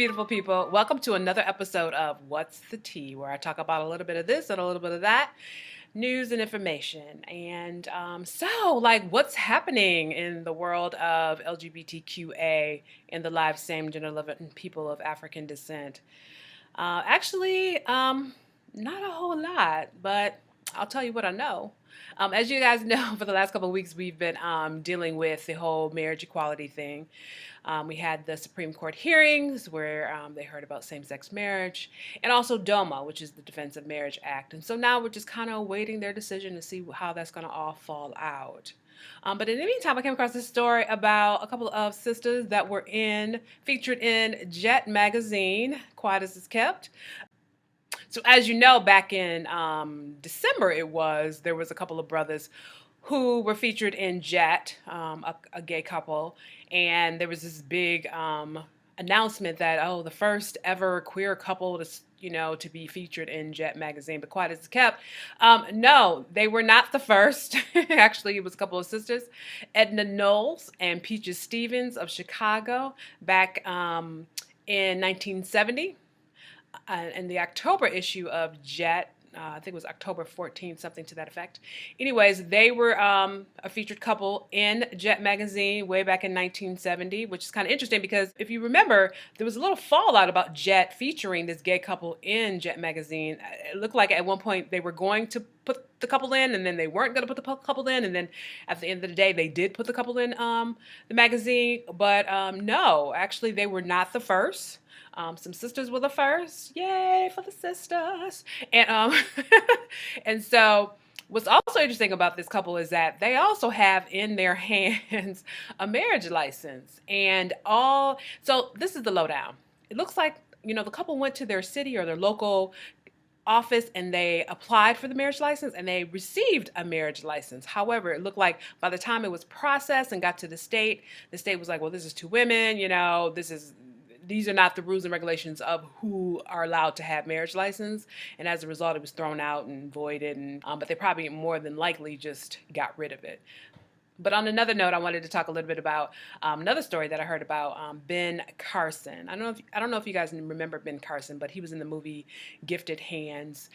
beautiful people. Welcome to another episode of What's the Tea, where I talk about a little bit of this and a little bit of that, news and information. And what's happening in the world of LGBTQA and the lives same gender loving people of African descent? Not a whole lot, but I'll tell you what I know. As you guys know, for the last couple of weeks, we've been dealing with the whole marriage equality thing. We had the Supreme Court hearings where they heard about same-sex marriage, and also DOMA, which is the Defense of Marriage Act. And so now we're just kind of awaiting their decision to see how that's going to all fall out. But in the meantime, I came across this story about a couple of sisters that were featured in Jet magazine, Quiet as It's Kept. So as you know, back in December, there was a couple of brothers who were featured in Jet, a gay couple, and there was this big announcement that the first ever queer couple to be featured in Jet magazine. But Quiet as It's Kept, no, they were not the first. Actually, it was a couple of sisters, Edna Knowles and Peaches Stevens of Chicago, back in 1970. In the October issue of Jet, I think it was October 14th, something to that effect. Anyways, they were a featured couple in Jet magazine way back in 1970, which is kind of interesting because if you remember, there was a little fallout about Jet featuring this gay couple in Jet magazine. It looked like at one point they were going to put the couple in, and then they weren't going to put the couple in, and then at the end of the day, they did put the couple in the magazine. But no, actually, they were not the first. Some sisters were the first. Yay for the sisters. And and so what's also interesting about this couple is that they also have in their hands a marriage license. So this is the lowdown. It looks like, the couple went to their city or their local office and they applied for the marriage license and they received a marriage license. However, it looked like by the time it was processed and got to the state was like, well, this is two women, these are not the rules and regulations of who are allowed to have marriage license. And as a result, it was thrown out and voided. But they probably more than likely just got rid of it. But on another note, I wanted to talk a little bit about another story that I heard about Ben Carson. I don't know if you guys remember Ben Carson, but he was in the movie Gifted Hands.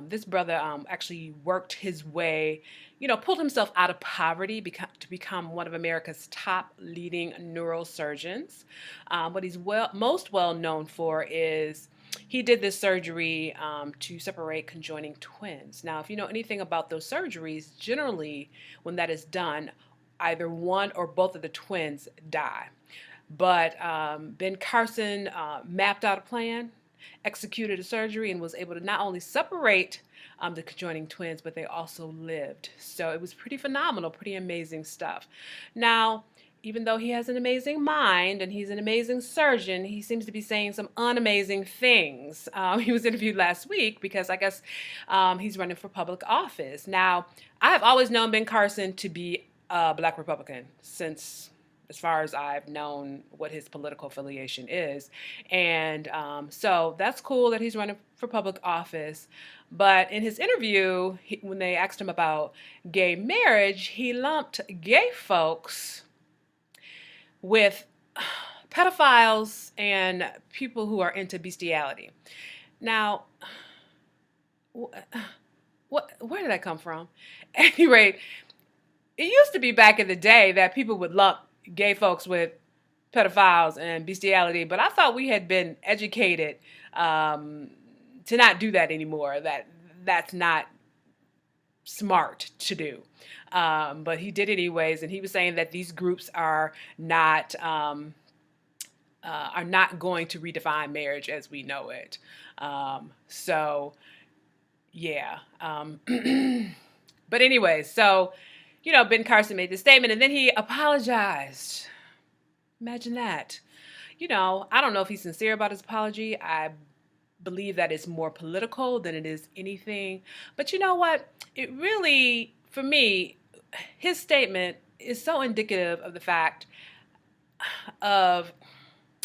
This brother actually worked his way, pulled himself out of poverty to become one of America's top leading neurosurgeons. What he's most well known for is he did this surgery to separate conjoining twins. Now, if you know anything about those surgeries, generally when that is done, either one or both of the twins die. But Ben Carson mapped out a plan, executed a surgery, and was able to not only separate the conjoining twins, but they also lived. So it was pretty phenomenal, pretty amazing stuff. Now, even though he has an amazing mind and he's an amazing surgeon, he seems to be saying some unamazing things. He was interviewed last week because I guess he's running for public office. Now, I have always known Ben Carson to be a Black Republican since as far as I've known what his political affiliation is. And so that's cool that he's running for public office. But in his interview, when they asked him about gay marriage, he lumped gay folks with pedophiles and people who are into bestiality. Now, where did that come from? At any rate, it used to be back in the day that people would lump gay folks with pedophiles and bestiality, but I thought we had been educated to not do that anymore, that's not smart to do. But he did it anyways, and he was saying that these groups are not going to redefine marriage as we know it. But anyway, so Ben Carson made this statement, and then he apologized. Imagine that. I don't know if he's sincere about his apology. I believe that it's more political than it is anything. But you know what? It really, for me, his statement is so indicative of the fact of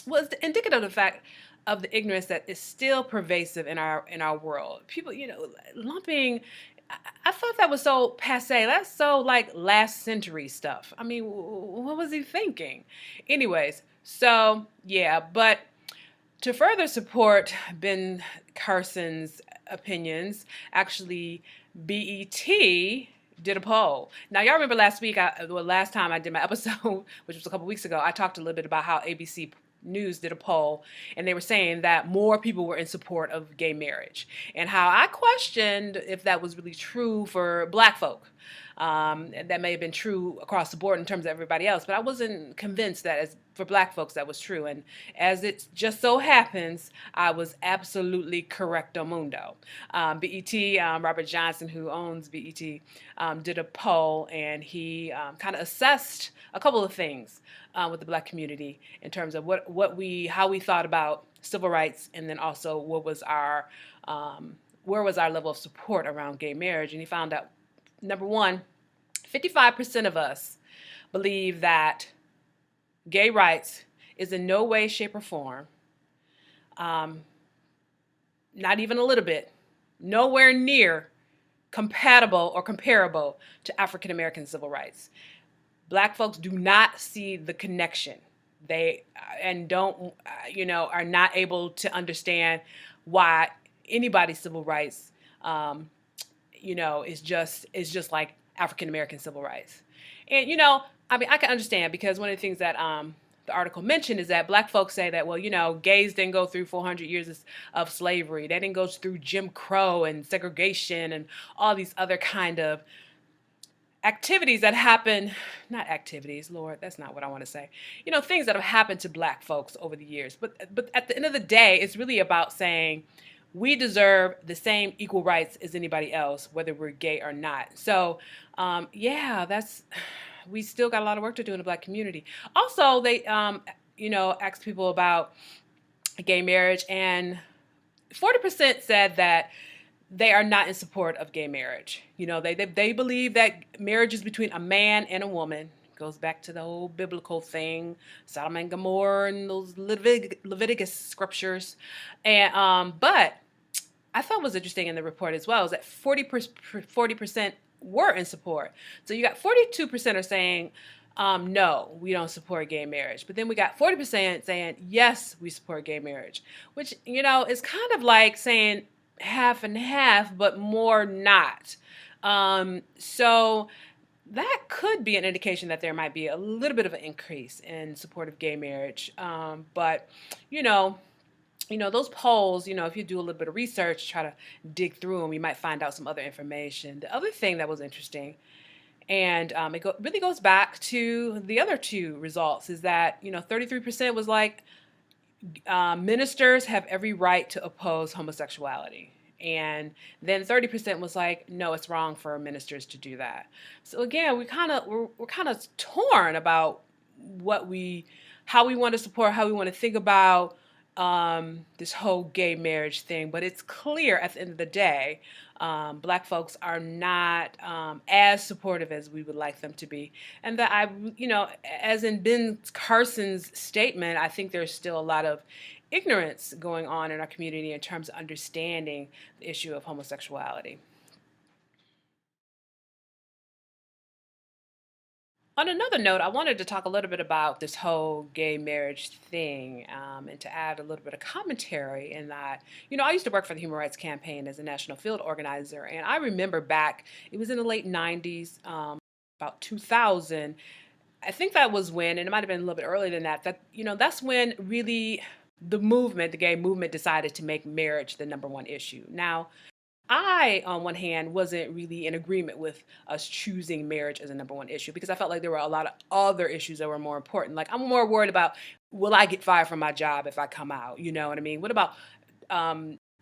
the ignorance that is still pervasive in our world. People, lumping. I thought that was so passé. That's so like last century stuff. I mean, what was he thinking? Anyways, so yeah, but To further support Ben Carson's opinions, actually, BET did a poll. Now, y'all remember last time I did my episode, which was a couple weeks ago, I talked a little bit about how ABC News did a poll, and they were saying that more people were in support of gay marriage, and how I questioned if that was really true for Black folk. That may have been true across the board in terms of everybody else, but I wasn't convinced that as for Black folks that was true. And as it just so happens, I was absolutely correcto mundo. BET, Robert Johnson, who owns BET, did a poll, and he kind of assessed a couple of things with the Black community in terms of how we thought about civil rights, and then also where was our level of support around gay marriage. And he found out, number one, 55% of us believe that gay rights is in no way, shape, or form, not even a little bit, nowhere near compatible or comparable to African American civil rights. Black folks do not see the connection. They are not able to understand why anybody's civil rights, is just like African American civil rights. And I can understand, because one of the things that the article mentioned is that Black folks say that, well, gays didn't go through 400 years of slavery. They didn't go through Jim Crow and segregation and all these other kind of activities that happen, not activities, Lord, that's not what I want to say. Things that have happened to Black folks over the years. But at the end of the day, it's really about saying we deserve the same equal rights as anybody else, whether we're gay or not. So, we still got a lot of work to do in the Black community. Also, they, asked people about gay marriage, and 40% said that they are not in support of gay marriage. They believe that marriage is between a man and a woman. It goes back to the whole biblical thing, Sodom and Gomorrah and those Leviticus scriptures. And but I thought was interesting in the report as well is that 40% were in support. So you got 42% are saying, no, we don't support gay marriage. But then we got 40% saying, yes, we support gay marriage, which, is kind of like saying half and half, but more not. So that could be an indication that there might be a little bit of an increase in support of gay marriage. But, those polls, if you do a little bit of research, try to dig through them, you might find out some other information. The other thing that was interesting, and really goes back to the other two results, is that, 33% was like, ministers have every right to oppose homosexuality. And then 30% was like, no, it's wrong for ministers to do that. So again, we're kind of torn about how we want to support, how we want to think about this whole gay marriage thing. But it's clear at the end of the day, Black folks are not as supportive as we would like them to be. And that as in Ben Carson's statement, I think there's still a lot of ignorance going on in our community in terms of understanding the issue of homosexuality. On another note, I wanted to talk a little bit about this whole gay marriage thing, and to add a little bit of commentary in that, I used to work for the Human Rights Campaign as a national field organizer, and I remember back, it was in the late 90s, about 2000, I think that was when, and it might have been a little bit earlier than that, that's when really the gay movement decided to make marriage the number one issue. Now, I, on one hand, wasn't really in agreement with us choosing marriage as a number one issue, because I felt like there were a lot of other issues that were more important. Like, I'm more worried about, will I get fired from my job if I come out? You know what I mean? What about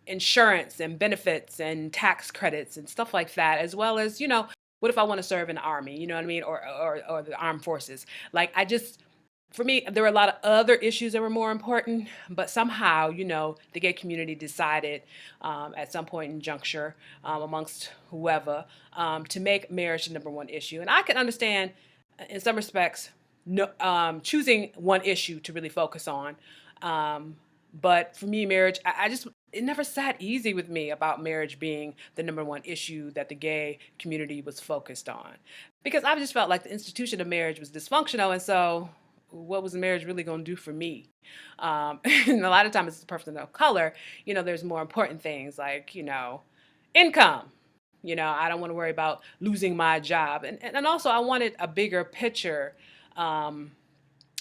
insurance and benefits and tax credits and stuff like that, as well as, what if I want to serve in the Army? You know what I mean? Or the armed forces. Like, for me, there were a lot of other issues that were more important, but somehow, the gay community decided at some point in juncture, amongst whoever, to make marriage the number one issue. And I can understand, in some respects, choosing one issue to really focus on. But for me, marriage, it never sat easy with me about marriage being the number one issue that the gay community was focused on. Because I just felt like the institution of marriage was dysfunctional, and so what was the marriage really going to do for me? And a lot of times it's the person of color, there's more important things like, income. I don't want to worry about losing my job. And also, I wanted a bigger picture um,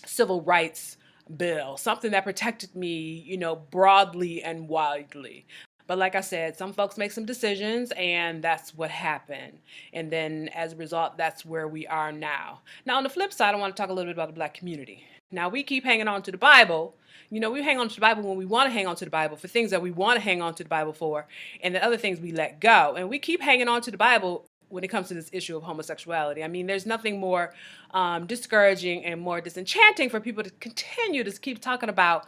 civil rights bill, something that protected me, broadly and widely. But like I said, some folks make some decisions, and that's what happened. And then as a result, that's where we are now. Now, on the flip side, I want to talk a little bit about the Black community. Now, we keep hanging on to the Bible. We hang on to the Bible when we want to hang on to the Bible for things that we want to hang on to the Bible for, and the other things we let go. And we keep hanging on to the Bible when it comes to this issue of homosexuality. I mean, there's nothing more discouraging and more disenchanting for people to continue to keep talking about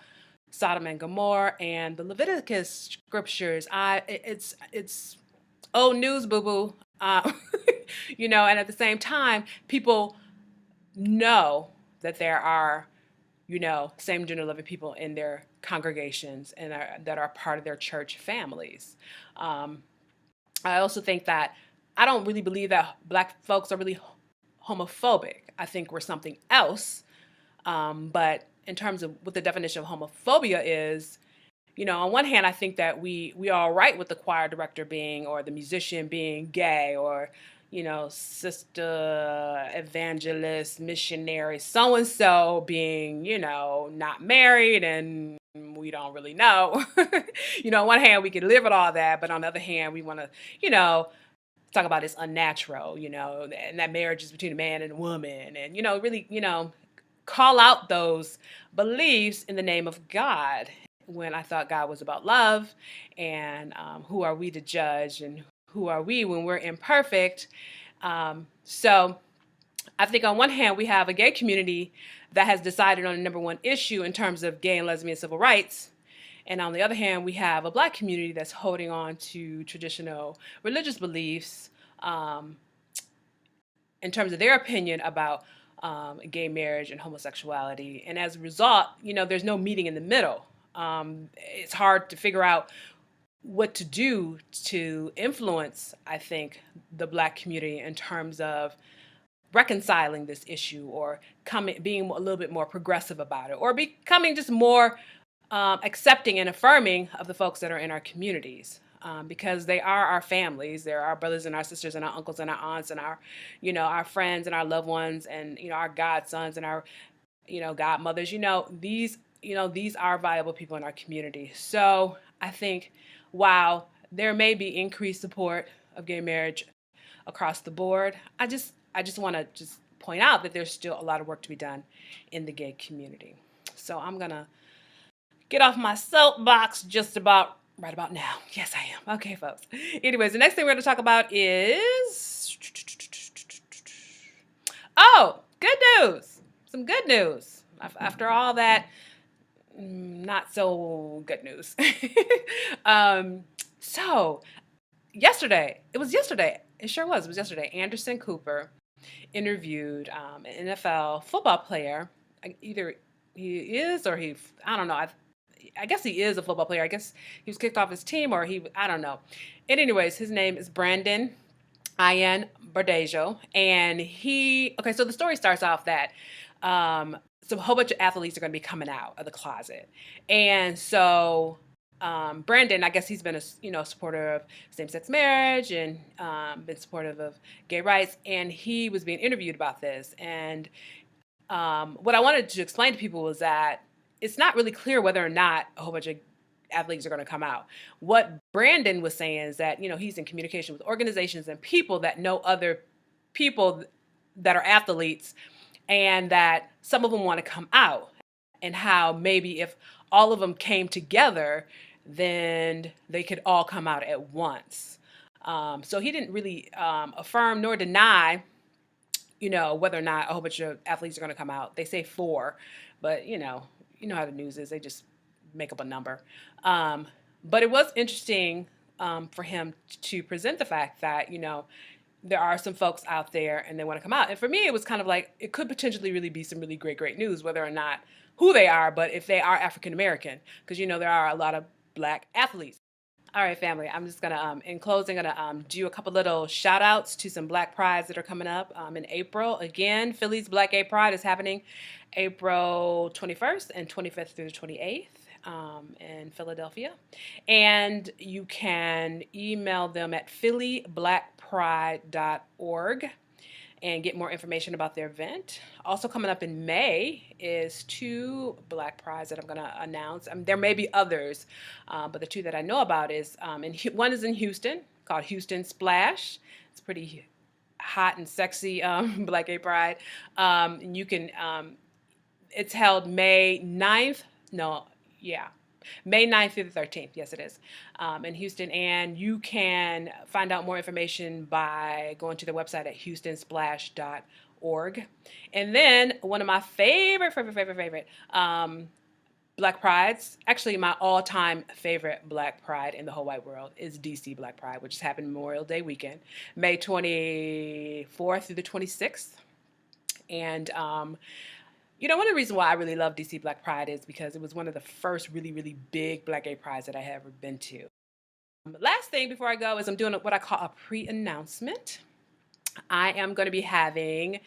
Sodom and Gomorrah and the Leviticus scriptures. It's old news, boo boo. And at the same time, people know that there are, same gender loving people in their congregations and that are part of their church families. I also think that I don't really believe that Black folks are really homophobic. I think we're something else. But in terms of what the definition of homophobia is, on one hand, I think that we are all right with the choir director being, or the musician being gay, or, sister, evangelist, missionary, so-and-so being, not married, and we don't really know. On one hand, we can live with all that, but on the other hand, we want to, talk about it's unnatural, and that marriage is between a man and a woman, and, really, call out those beliefs in the name of God, when I thought God was about love, and who are we to judge, and who are we when we're imperfect? So I think on one hand, we have a gay community that has decided on the number one issue in terms of gay and lesbian civil rights. And on the other hand, we have a Black community that's holding on to traditional religious beliefs in terms of their opinion about gay marriage and homosexuality. And as a result, there's no meeting in the middle. It's hard to figure out what to do to influence, I think, the Black community in terms of reconciling this issue, or being a little bit more progressive about it, or becoming just more accepting and affirming of the folks that are in our communities. Because they are our families. They're our brothers and our sisters and our uncles and our aunts and our, our friends and our loved ones, and, our godsons and our, godmothers. These are viable people in our community. So I think while there may be increased support of gay marriage across the board, I just want to just point out that there's still a lot of work to be done in the gay community. So I'm going to get off my soapbox right about now. Yes, I am. Okay, folks. Anyways, the next thing we're going to talk about is... Oh, good news. Some good news. After all that, not so good news. So, yesterday, it sure was, it was yesterday, Anderson Cooper interviewed an NFL football player. Either he is or I don't know. I guess he is a football player. I guess he was kicked off his team, or I don't know. And anyways, his name is Brandon Ian Bardajo. And so the story starts off that so a whole bunch of athletes are going to be coming out of the closet. And so Brandon, I guess he's been a supporter of same-sex marriage and been supportive of gay rights. And he was being interviewed about this. And what I wanted to explain to people was that it's not really clear whether or not a whole bunch of athletes are going to come out. What Brandon was saying is that, he's in communication with organizations and people that know other people that are athletes, and that some of them want to come out, and how maybe if all of them came together, then they could all come out at once. So he didn't really affirm nor deny, whether or not a whole bunch of athletes are going to come out. They say 4, but, you know how the news is. They just make up a number. But it was interesting for him to present the fact that, there are some folks out there and they want to come out. And for me, it was kind of like, it could potentially really be some really great, great news, whether or not who they are, but if they are African American, because, there are a lot of Black athletes. All right, family. I'm just gonna, in closing, gonna do a couple little shout outs to some Black Prides that are coming up in April. Again, Philly's Black Gay Pride is happening April 21st and 25th through the 28th in Philadelphia. And you can email them at phillyblackpride.org and get more information about their event. Also coming up in May is 2 Black Prides that I'm going to announce. There may be others, but the 2 that I know about is, one is in Houston called Houston Splash. It's pretty hot and sexy Black Gay Pride. And you can, it's held May 9th, May 9th through the 13th. Yes, it is in Houston. And you can find out more information by going to the website at houstonsplash.org. And then one of my favorite Black Prides, actually my all-time favorite Black Pride in the whole wide world is DC Black Pride, which is happening Memorial Day weekend, May 24th through the 26th. And one of the reasons why I really love DC Black Pride is because it was one of the first really, really big Black Gay Prides that I had ever been to. Last thing before I go is I'm doing what I call a pre-announcement. I am going to be having,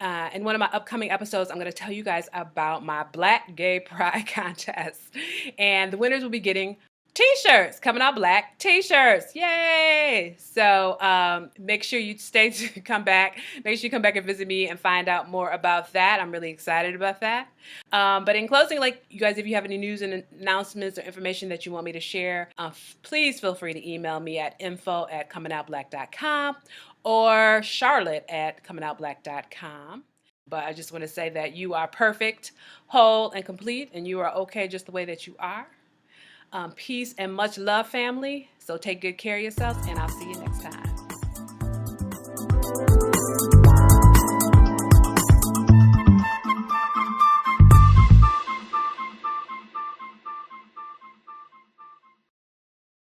in one of my upcoming episodes, I'm going to tell you guys about my Black Gay Pride contest. And the winners will be getting T-shirts, Coming Out Black T-shirts. Yay! So make sure you come back. Make sure you come back and visit me and find out more about that. I'm really excited about that. But in closing, like you guys, if you have any news and announcements or information that you want me to share, please feel free to email me at info@comingoutblack.com or charlotte@comingoutblack.com. But I just want to say that you are perfect, whole, and complete, and you are okay just the way that you are. Peace and much love, family. So take good care of yourselves, and I'll see you next time.